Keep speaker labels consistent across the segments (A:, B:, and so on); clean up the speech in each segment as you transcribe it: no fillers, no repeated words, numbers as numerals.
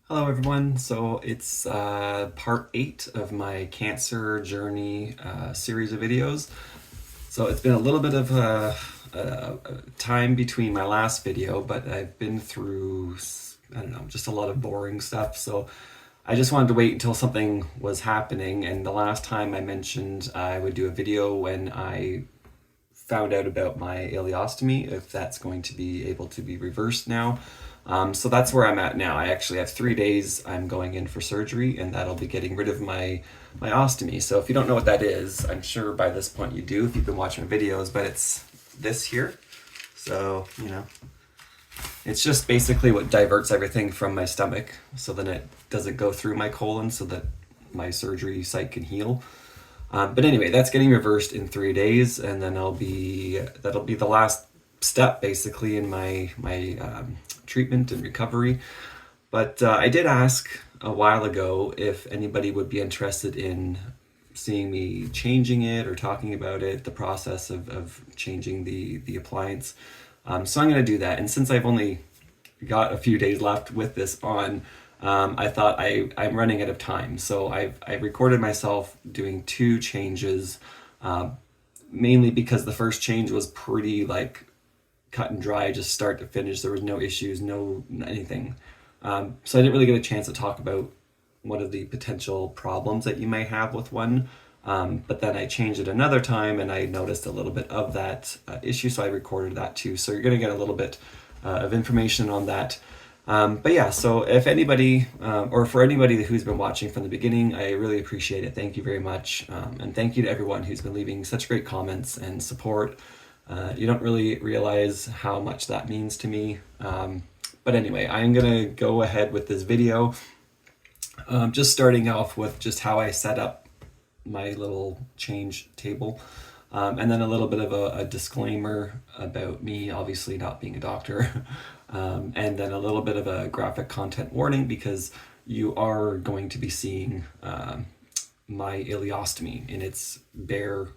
A: Hello everyone. So it's part 8 of my cancer journey series of videos. So it's been a little bit of a time between my last video, but I've been through, I don't know, just a lot of boring stuff. So I just wanted to wait until something was happening. And the last time I mentioned I would do a video when I found out about my ileostomy, if that's going to be able to be reversed now. So that's where I'm at now. I actually have 3 days. I'm going in for surgery, and that'll be getting rid of my ostomy. So if you don't know what that is, I'm sure by this point you do if you've been watching videos, but it's this here. So, it's just basically what diverts everything from my stomach, so then it doesn't go through my colon so that my surgery site can heal. But anyway, that's getting reversed in 3 days, and then that'll be the last step basically in my treatment and recovery. But I did ask a while ago if anybody would be interested in seeing me changing it or talking about it, the process of changing the appliance. So I'm going to do that. And since I've only got a few days left with this on, I thought I'm running out of time. So I recorded myself doing 2 changes, mainly because the first change was pretty like cut and dry, just start to finish. There was no issues, no anything. So I didn't really get a chance to talk about what are the potential problems that you may have with one. But then I changed it another time and I noticed a little bit of that issue, so I recorded that too. So you're going to get a little bit of information on that. But yeah, so if anybody, or for anybody who's been watching from the beginning, I really appreciate it. Thank you very much. And thank you to everyone who's been leaving such great comments and support. You don't really realize how much that means to me. But anyway, I'm going to go ahead with this video. Just starting off with just how I set up my little change table. And then a little bit of a disclaimer about me obviously not being a doctor. And then a little bit of a graphic content warning because you are going to be seeing my ileostomy in its bare,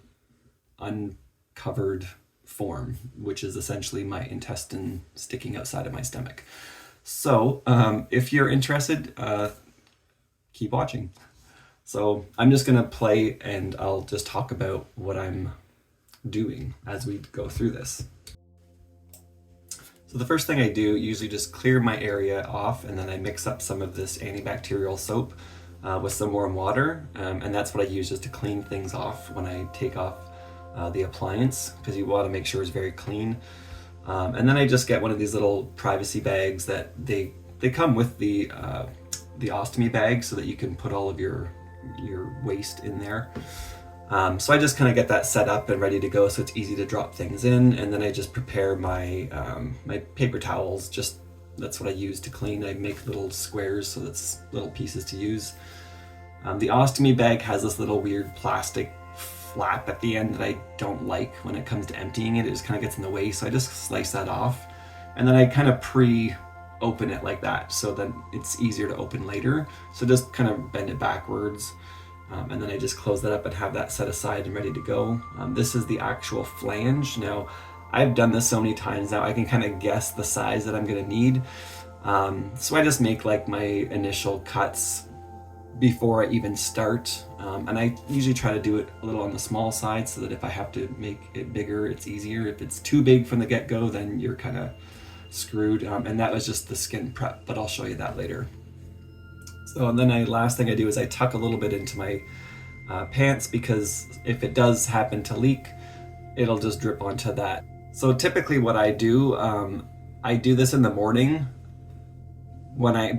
A: uncovered form, which is essentially my intestine sticking outside of my stomach. So if you're interested, keep watching. So I'm just gonna play and I'll just talk about what I'm doing as we go through this. So the first thing I do, usually just clear my area off, and then I mix up some of this antibacterial soap with some warm water, and that's what I use just to clean things off when I take off the appliance, because you want to make sure it's very clean. And then I just get one of these little privacy bags that they come with the ostomy bag, so that you can put all of your waste in there. So I just kind of get that set up and ready to go, so it's easy to drop things in, and then I just prepare my my paper towels. Just that's what I use to clean. I make little squares, so that's little pieces to use. The ostomy bag has this little weird plastic flap at the end that I don't like when it comes to emptying it. It just kind of gets in the way, so I just slice that off, and then I kind of open it like that, so then it's easier to open later. So just kind of bend it backwards. And then I just close that up and have that set aside and ready to go. This is the actual flange. Now, I've done this so many times now, I can kind of guess the size that I'm gonna need. So I just make like my initial cuts before I even start. And I usually try to do it a little on the small side, so that if I have to make it bigger, it's easier. If it's too big from the get-go, then you're kind of screwed. And that was just the skin prep, but I'll show you that later. So, and then last thing I do is I tuck a little bit into my pants, because if it does happen to leak, it'll just drip onto that. So typically what I do this in the morning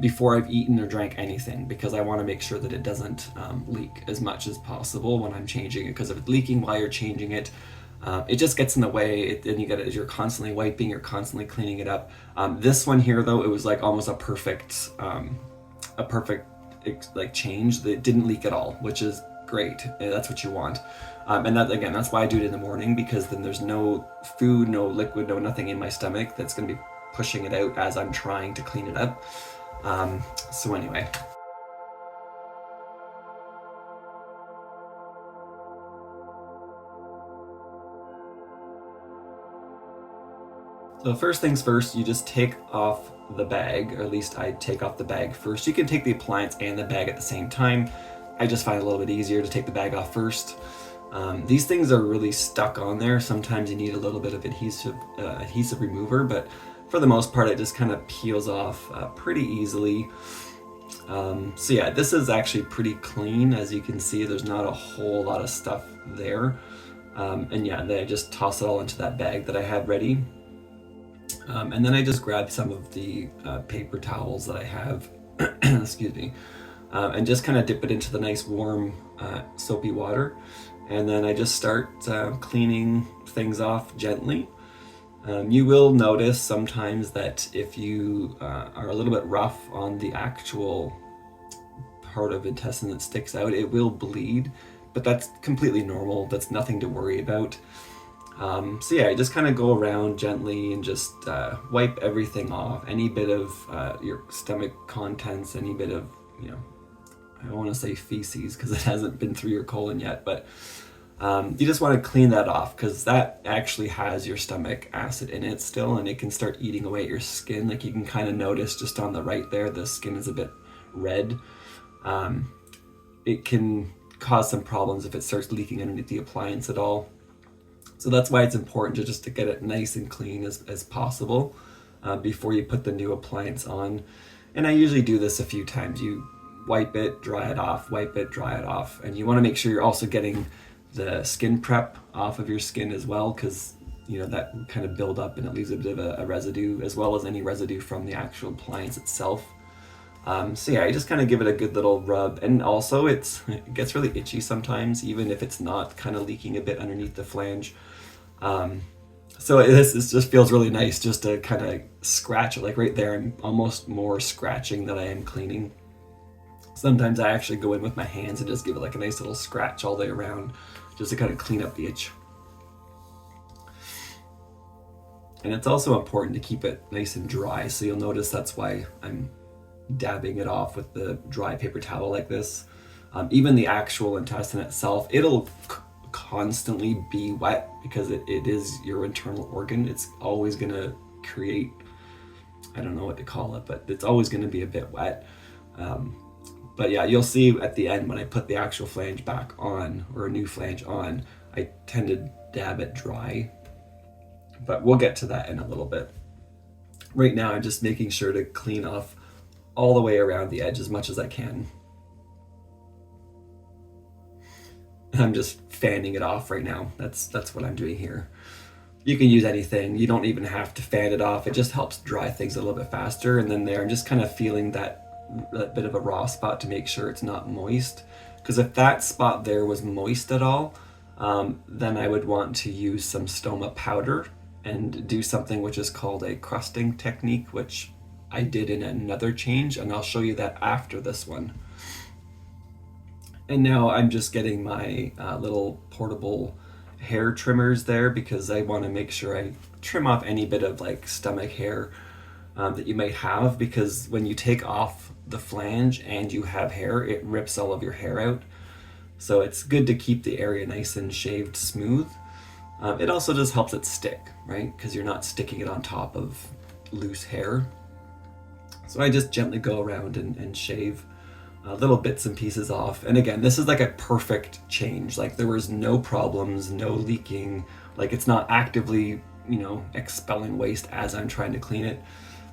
A: before I've eaten or drank anything, because I want to make sure that it doesn't leak as much as possible when I'm changing it, because if it's leaking while you're changing it, it just gets in the way, and you're constantly wiping, you're constantly cleaning it up. This one here though, it was like almost a perfect like change that didn't leak at all, which is great. That's what you want. And that's why I do it in the morning, because then there's no food, no liquid, no nothing in my stomach that's going to be pushing it out as I'm trying to clean it up. So anyway. So first things first, you just take off the bag, or at least I take off the bag first. You can take the appliance and the bag at the same time. I just find it a little bit easier to take the bag off first. These things are really stuck on there. Sometimes you need a little bit of adhesive remover, but for the most part, it just kind of peels off pretty easily. So yeah, this is actually pretty clean. As you can see, there's not a whole lot of stuff there. And yeah, then I just toss it all into that bag that I had ready. And then I just grab some of the paper towels that I have, excuse me, and just kind of dip it into the nice warm soapy water. And then I just start cleaning things off gently. You will notice sometimes that if you are a little bit rough on the actual part of intestine that sticks out, it will bleed, but that's completely normal. That's nothing to worry about. So yeah, just kind of go around gently and just wipe everything off. Any bit of your stomach contents, any bit of, I don't want to say feces because it hasn't been through your colon yet, but you just want to clean that off because that actually has your stomach acid in it still, and it can start eating away at your skin. Like you can kind of notice just on the right there, the skin is a bit red. It can cause some problems if it starts leaking underneath the appliance at all. So that's why it's important to get it nice and clean as possible before you put the new appliance on. And I usually do this a few times. You wipe it, dry it off, wipe it, dry it off. And you want to make sure you're also getting the skin prep off of your skin as well, because that kind of build up and it leaves a bit of a residue, as well as any residue from the actual appliance itself. So yeah, you just kind of give it a good little rub, and also it gets really itchy sometimes, even if it's not kind of leaking a bit underneath the flange. So this just feels really nice just to kind of scratch it, like right there. I'm almost more scratching than I am cleaning. Sometimes I actually go in with my hands and just give it like a nice little scratch all the way around, just to kind of clean up the itch. And it's also important to keep it nice and dry, so you'll notice that's why I'm dabbing it off with the dry paper towel like this. Even the actual intestine itself, it'll constantly be wet because it is your internal organ. It's always going to create, I don't know what to call it, but it's always going to be a bit wet. But yeah, you'll see at the end when I put the actual flange back on, or a new flange on, I tend to dab it dry. But we'll get to that in a little bit. Right now, I'm just making sure to clean off all the way around the edge as much as I can. I'm just fanning it off right now. That's what I'm doing here. You can use anything. You don't even have to fan it off. It just helps dry things a little bit faster. And then there, I'm just kind of feeling that bit of a raw spot to make sure it's not moist. Because if that spot there was moist at all, then I would want to use some STOMA powder and do something which is called a crusting technique, which I did in another change, and I'll show you that after this one. And now I'm just getting my little portable hair trimmers there, because I want to make sure I trim off any bit of like stomach hair that you might have, because when you take off the flange and you have hair, it rips all of your hair out. So it's good to keep the area nice and shaved smooth. It also just helps it stick, right? Because you're not sticking it on top of loose hair. So I just gently go around and shave little bits and pieces off. And again, this is like a perfect change. Like there was no problems, no leaking. Like it's not actively, expelling waste as I'm trying to clean it.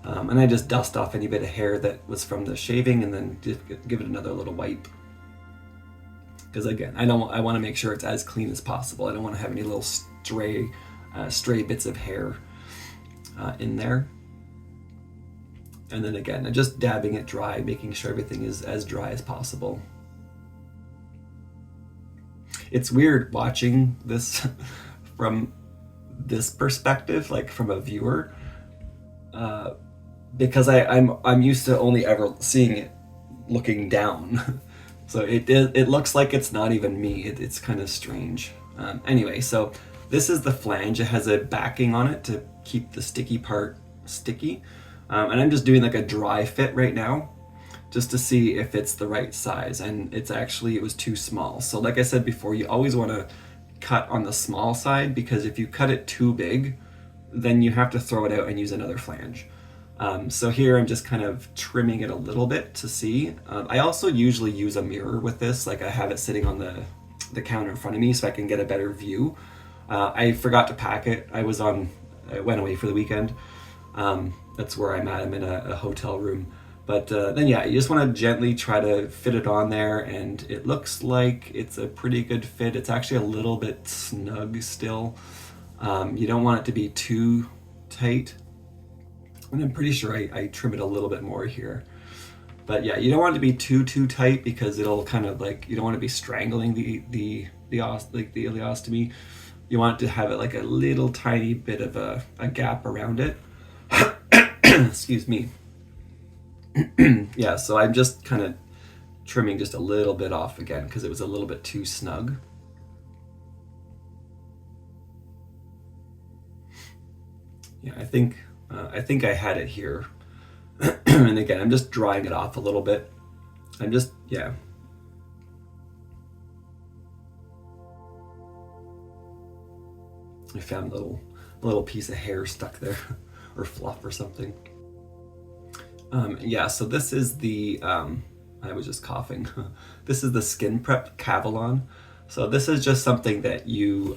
A: And I just dust off any bit of hair that was from the shaving, and then just give it another little wipe. Because again, I want to make sure it's as clean as possible. I don't want to have any little stray bits of hair in there. And then again, I'm just dabbing it dry, making sure everything is as dry as possible. It's weird watching this from this perspective, like from a viewer, because I'm used to only ever seeing it looking down. So it looks like it's not even me. It's kind of strange. Anyway, so this is the flange. It has a backing on it to keep the sticky part sticky. And I'm just doing like a dry fit right now, just to see if it's the right size. And it was too small. So like I said before, you always want to cut on the small side, because if you cut it too big, then you have to throw it out and use another flange. So here I'm just kind of trimming it a little bit to see. I also usually use a mirror with this, like I have it sitting on the counter in front of me so I can get a better view. I forgot to pack it. I went away for the weekend. That's where I'm at. I'm in a hotel room. But then yeah, you just want to gently try to fit it on there, and it looks like it's a pretty good fit. It's actually a little bit snug still. You don't want it to be too tight. And I'm pretty sure I trim it a little bit more here. But yeah, you don't want it to be too tight because it'll kind of like, you don't want to be strangling the ileostomy. You want to have it like a little tiny bit of a gap around it. Excuse me. Yeah, so I'm just kind of trimming just a little bit off again because it was a little bit too snug. Yeah, I think I had it here. And again, I'm just drying it off a little bit. Yeah. I found a little piece of hair stuck there, or fluff or something. Yeah, so this is the, I was just coughing. This is the Skin Prep Cavalon. So this is just something that you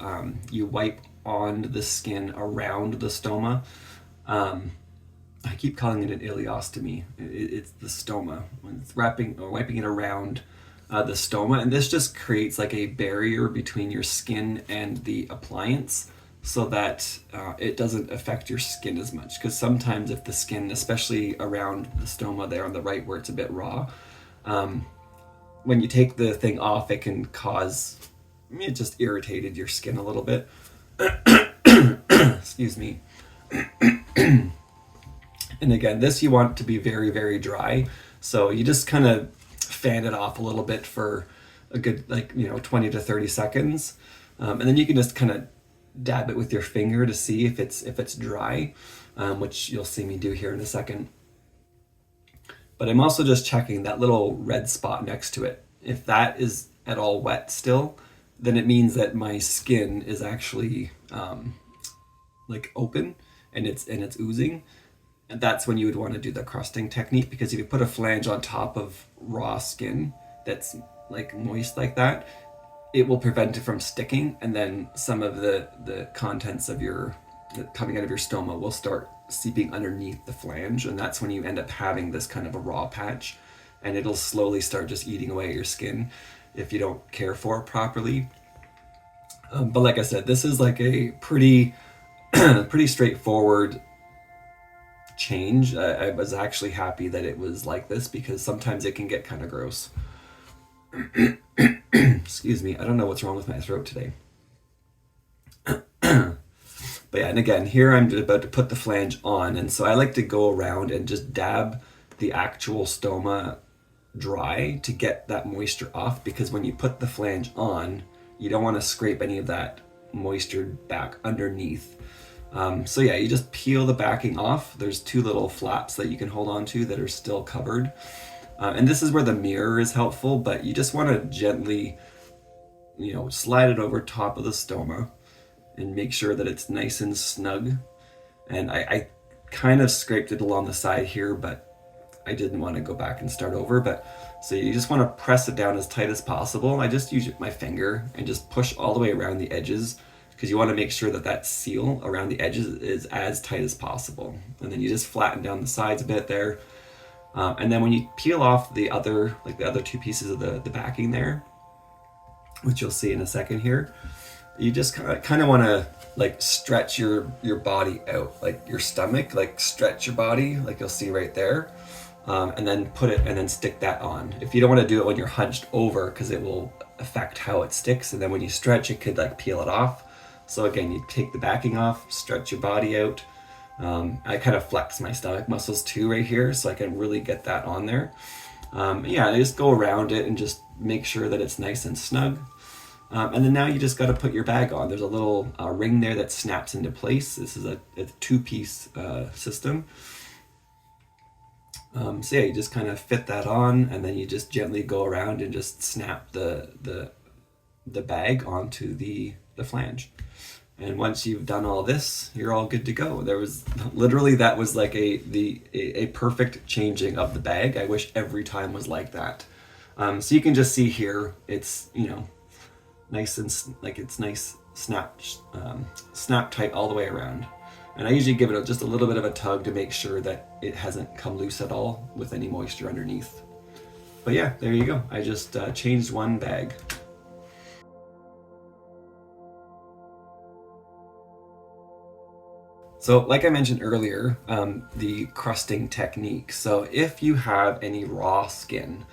A: wipe on the skin around the stoma. I keep calling it an ileostomy. It's the stoma. It's wiping it around the stoma, and this just creates like a barrier between your skin and the appliance, so that it doesn't affect your skin as much. Because sometimes if the skin, especially around the stoma there on the right where it's a bit raw, when you take the thing off, it can cause, it just irritated your skin a little bit. Excuse me. And again, this you want to be very, very dry. So you just kind of fan it off a little bit for a good, 20 to 30 seconds. And then you can just kind of dab it with your finger to see if it's dry, which you'll see me do here in a second. But I'm also just checking that little red spot next to it. If that is at all wet still, then it means that my skin is actually open and it's oozing. And that's when you would want to do the crusting technique, because if you put a flange on top of raw skin that's like moist like that, it will prevent it from sticking, and then some of the contents of coming out of your stoma will start seeping underneath the flange, and that's when you end up having this kind of a raw patch, and it'll slowly start just eating away at your skin if you don't care for it properly. But like I said, this is like a pretty straightforward change. I was actually happy that it was like this, because sometimes it can get kind of gross. Excuse me, I don't know what's wrong with my throat today. But yeah, and again, here I'm about to put the flange on, and so I like to go around and just dab the actual stoma dry to get that moisture off, because when you put the flange on, you don't want to scrape any of that moisture back underneath. So yeah, you just peel the backing off. There's two little flaps that you can hold on to that are still covered. And this is where the mirror is helpful, but you just want to gently, slide it over top of the stoma and make sure that it's nice and snug. And I kind of scraped it along the side here, but I didn't want to go back and start over. But so you just want to press it down as tight as possible. I just use my finger and just push all the way around the edges, because you want to make sure that seal around the edges is as tight as possible. And then you just flatten down the sides a bit there. And then when you peel off the other two pieces of the backing there, which you'll see in a second here, you just kind of want to stretch your body out, like your stomach, stretch your body, like you'll see right there. And then put it and then stick that on. If you don't want to do it when you're hunched over, because it will affect how it sticks, and then when you stretch, it could peel it off. So again, you take the backing off, stretch your body out. I kind of flex my stomach muscles too right here, so I can really get that on there. I just go around it and just make sure that it's nice and snug. And then now you just got to put your bag on. There's a little ring there that snaps into place. This is a two-piece system. You just kind of fit that on, and then you just gently go around and just snap the bag onto the flange. And once you've done all this, you're all good to go. There was literally, that was like a perfect changing of the bag. I wish every time was like that. So you can just see here, it's, you know, nice and like it's nice snap tight all the way around. And I usually give it just a little bit of a tug to make sure that it hasn't come loose at all with any moisture underneath. But yeah, there you go. I just changed one bag. So like I mentioned earlier, the crusting technique. So if you have any raw skin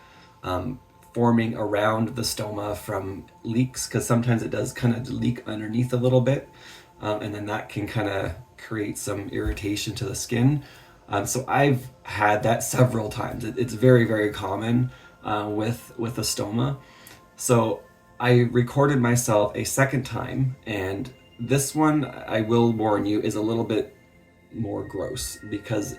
A: forming around the stoma from leaks, because sometimes it does kind of leak underneath a little bit, and then that can kind of create some irritation to the skin. So I've had that several times. It's very, very common with a stoma. So I recorded myself a second time, and this one, I will warn you, is a little bit more gross because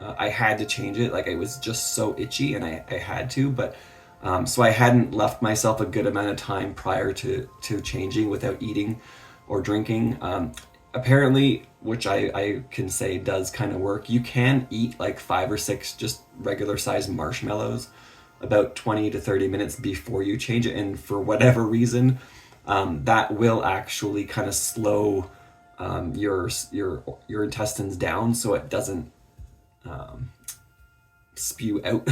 A: I had to change it. Like, it was just so itchy, and I had to, but so I hadn't left myself a good amount of time prior to changing without eating or drinking. Apparently, which I can say does kind of work, you can eat like 5 or 6 just regular sized marshmallows about 20 to 30 minutes before you change it, and for whatever reason, that will actually kind of slow your intestines down so it doesn't spew out.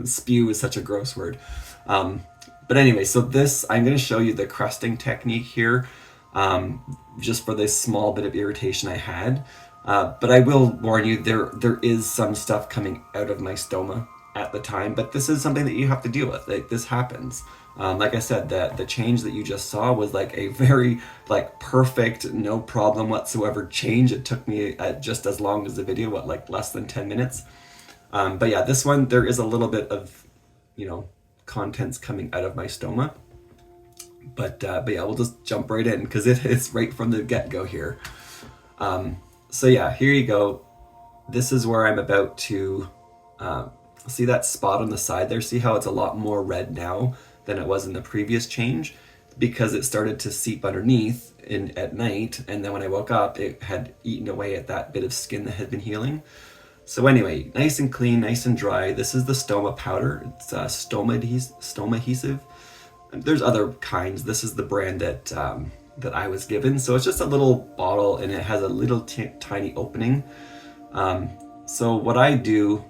A: Spew is such a gross word. But anyway, so this, I'm going to show you the crusting technique here, just for this small bit of irritation I had. But I will warn you, there is some stuff coming out of my stoma at the time, but this is something that you have to deal with. Like, this happens. Like I said, the change that you just saw was like a very like perfect, no problem whatsoever change. It took me just as long as the video, like less than 10 minutes. But yeah, this one, there is a little bit of, you know, contents coming out of my stoma. But yeah, we'll just jump right in because it is right from the get-go here. So yeah, here you go. This is where I'm about to see that spot on the side there. See how it's a lot more red now than it was in the previous change, because it started to seep underneath at night, and then when I woke up, it had eaten away at that bit of skin that had been healing. So anyway, nice and clean, nice and dry. This is the Stoma powder. It's Stoma adhesive. There's other kinds. This is the brand that I was given. So it's just a little bottle, and it has a little tiny opening. So what I do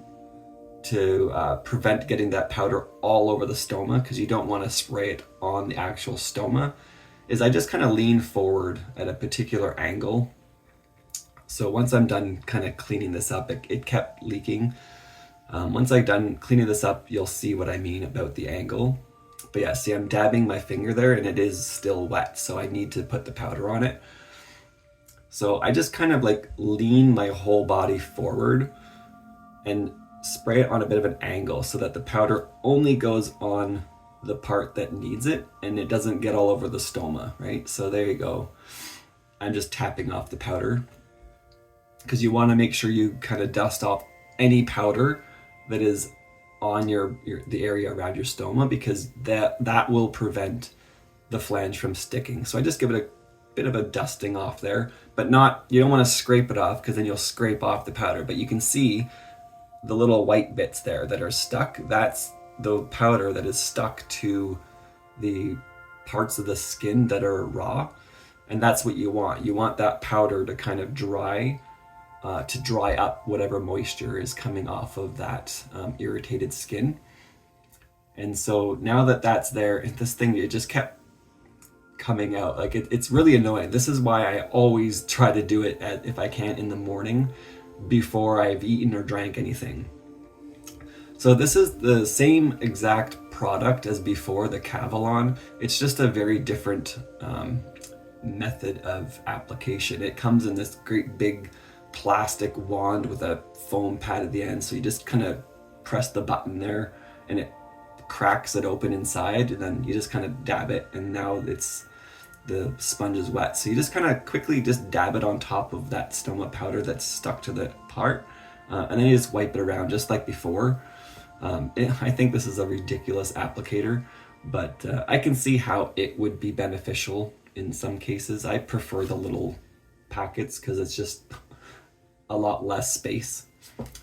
A: to prevent getting that powder all over the stoma, because you don't want to spray it on the actual stoma, is I just kind of lean forward at a particular angle. So once I'm done kind of cleaning this up, it kept leaking. Once I'm done cleaning this up, you'll see what I mean about the angle. But yeah, see, I'm dabbing my finger there, and it is still wet, so I need to put the powder on it. So I just kind of like lean my whole body forward and spray it on a bit of an angle so that the powder only goes on the part that needs it and it doesn't get all over the stoma, right? So there you go. I'm just tapping off the powder because you want to make sure you kind of dust off any powder that is on the area around your stoma, because that will prevent the flange from sticking. So I just give it a bit of a dusting off there, but you don't want to scrape it off because then you'll scrape off the powder. But you can see the little white bits there that are stuck. That's the powder that is stuck to the parts of the skin that are raw, and that's what you want. You want that powder to kind of dry up whatever moisture is coming off of that irritated skin. And so now that that's there, and this thing, it just kept coming out. Like it's really annoying. This is why I always try to do it if I can in the morning before I've eaten or drank anything. So this is the same exact product as before, the Cavalon. It's just a very different method of application. It comes in this great big plastic wand with a foam pad at the end. So you just kind of press the button there and it cracks it open inside, and then you just kind of dab it, and now the sponge is wet. So you just kind of quickly just dab it on top of that stoma powder that's stuck to the part, and then you just wipe it around just like before. I think this is a ridiculous applicator, but I can see how it would be beneficial in some cases. I prefer the little packets because it's just a lot less space.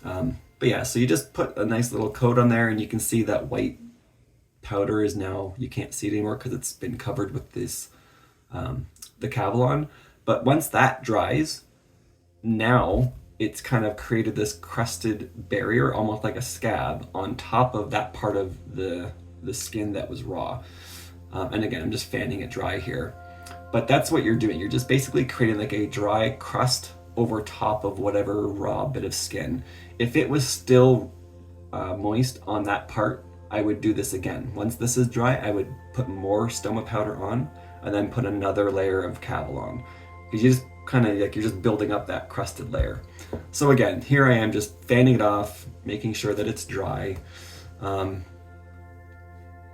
A: But yeah, so you just put a nice little coat on there, and you can see that white powder is now, you can't see it anymore because it's been covered with this, the Kevlar. But once that dries, now it's kind of created this crusted barrier, almost like a scab, on top of that part of the skin that was raw. And again, I'm just fanning it dry here. But that's what you're doing. You're just basically creating like a dry crust over top of whatever raw bit of skin. If it was still moist on that part, I would do this again. Once this is dry, I would put more Stoma powder on and then put another layer of Kevlar on. Because you just kind of like, you're just building up that crusted layer. So again, here I am just fanning it off, making sure that it's dry. And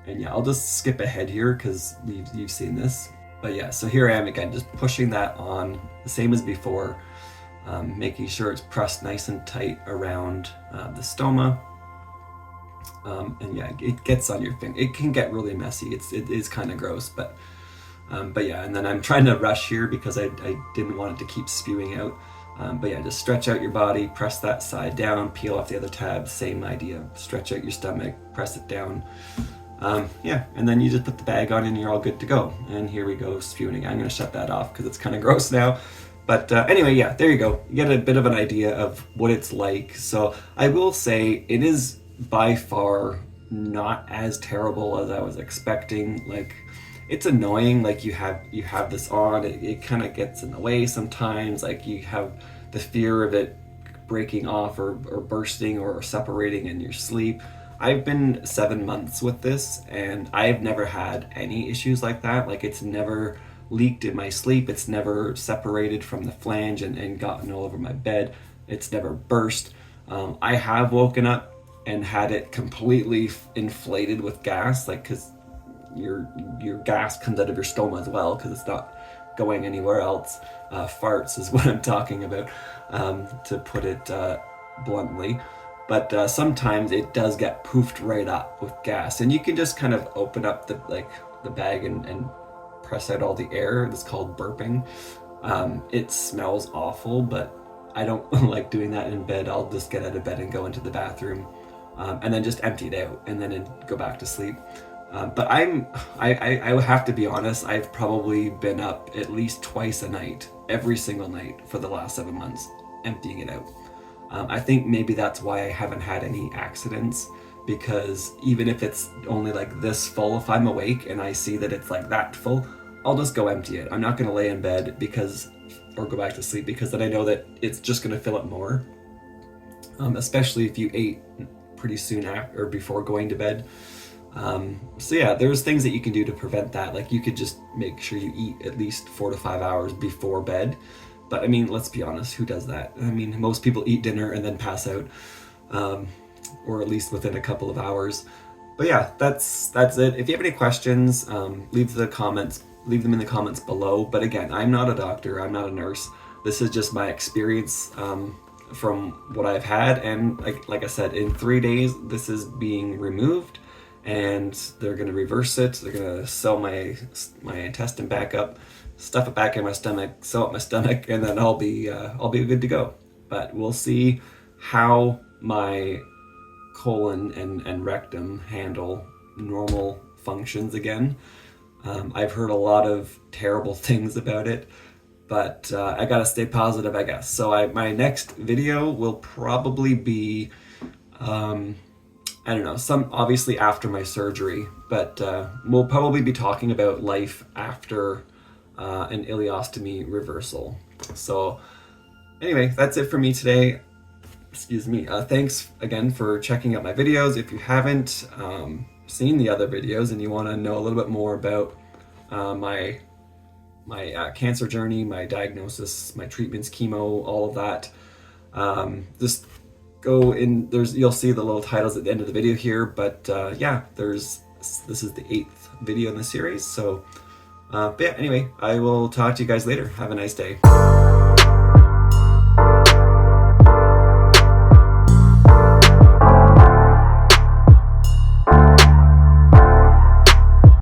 A: yeah, I'll just skip ahead here because you've seen this. But yeah, so here I am again, just pushing that on the same as before, making sure it's pressed nice and tight around the Stoma. And yeah, it gets on your finger. It can get really messy. It is kind of gross, but yeah, and then I'm trying to rush here because I didn't want it to keep spewing out. But yeah, just stretch out your body, press that side down, peel off the other tab, same idea. Stretch out your stomach, press it down. Yeah, and then you just put the bag on and you're all good to go. And here we go, spewing. I'm gonna shut that off because it's kind of gross now. But anyway, yeah, there you go. You get a bit of an idea of what it's like. So I will say it is by far not as terrible as I was expecting. Like, it's annoying, like you have this on, it kind of gets in the way sometimes, like you have the fear of it breaking off or bursting or separating in your sleep. I've been 7 months with this and I've never had any issues like that. Like, it's never leaked in my sleep, it's never separated from the flange and gotten all over my bed, it's never burst. I have woken up and had it completely inflated with gas, like, because your gas comes out of your stoma as well because it's not going anywhere else. Farts is what I'm talking about, to put it bluntly. But sometimes it does get poofed right up with gas, and you can just kind of open up the bag and press out all the air. It's called burping. It smells awful, but I don't like doing that in bed. I'll just get out of bed and go into the bathroom, and then just empty it out and then go back to sleep. But I have to be honest, I've probably been up at least twice a night, every single night for the last 7 months, emptying it out. I think maybe that's why I haven't had any accidents, because even if it's only like this full, if I'm awake and I see that it's like that full, I'll just go empty it. I'm not going to lay in bed or go back to sleep, because then I know that it's just going to fill up more. Especially if you ate pretty soon after or before going to bed. So yeah, there's things that you can do to prevent that. Like, you could just make sure you eat at least 4 to 5 hours before bed. But I mean, let's be honest, who does that? I mean, most people eat dinner and then pass out, or at least within a couple of hours. But yeah, that's it. If you have any questions, leave them in the comments below. But again, I'm not a doctor, I'm not a nurse. This is just my experience from what I've had. And like I said, in 3 days, this is being removed. And they're going to reverse it. They're going to sew my intestine back up, stuff it back in my stomach, sew up my stomach, and then I'll be good to go. But we'll see how my colon and rectum handle normal functions again. I've heard a lot of terrible things about it, but I gotta stay positive, I guess. So my next video will probably be, I don't know, obviously after my surgery, but we'll probably be talking about life after an ileostomy reversal. So anyway, that's it for me today. Excuse me. Thanks again for checking out my videos. If you haven't seen the other videos and you want to know a little bit more about my cancer journey, my diagnosis, my treatments, chemo, all of that, just go in. You'll see the little titles at the end of the video here. But yeah, this is the 8th video in the series. So but yeah, anyway, I will talk to you guys later. Have a nice day.